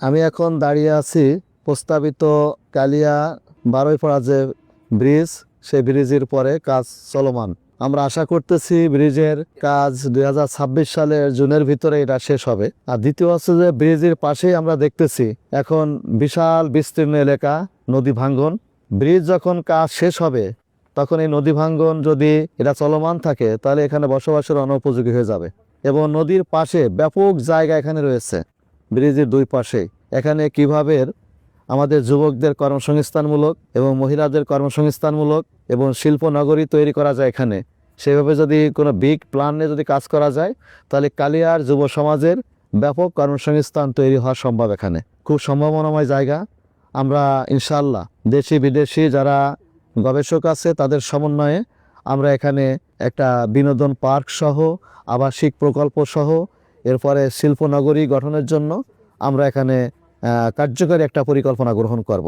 আমি এখন দাঁড়িয়ে আছি প্রস্তাবিত কালিয়া বারুইপাড়া যে ব্রিজ, সেই ব্রিজের পরে কাজ চলমান। আমরা আশা করতেছি ব্রিজের কাজ 2026 সালের জুনের ভিতরে এটা শেষ হবে। আর দ্বিতীয় হচ্ছে যে ব্রিজের পাশেই আমরা দেখতেছি এখন বিশাল বিস্তীর্ণ এলাকা নদী ভাঙ্গন। ব্রিজ যখন কাজ শেষ হবে তখন এই নদী ভাঙ্গন যদি এটা চলমান থাকে তাহলে এখানে বসবাসের অনুপযোগী হয়ে যাবে। এবং নদীর পাশে ব্যাপক জায়গা এখানে রয়েছে ব্রিজের দুই পাশে। এখানে কিভাবে আমাদের যুবকদের কর্মসংস্থানমূলক এবং মহিলাদের কর্মসংস্থানমূলক এবং শিল্প নগরী তৈরি করা যায় এখানে, সেভাবে যদি কোনো বিগ প্ল্যানে যদি কাজ করা যায় তাহলে কালিয়ার যুব সমাজের ব্যাপক কর্মসংস্থান তৈরি হওয়া সম্ভব। এখানে খুব সম্ভাবনাময় জায়গা। আমরা ইনশাআল্লাহ দেশি বিদেশি যারা গবেষক আছে তাদের সমন্বয়ে আমরা এখানে একটা বিনোদন পার্ক সহ আবাসিক প্রকল্প সহ এরপরে শিল্পনগরী গঠনের জন্য আমরা এখানে কার্যকরী একটা পরিকল্পনা গ্রহণ করব।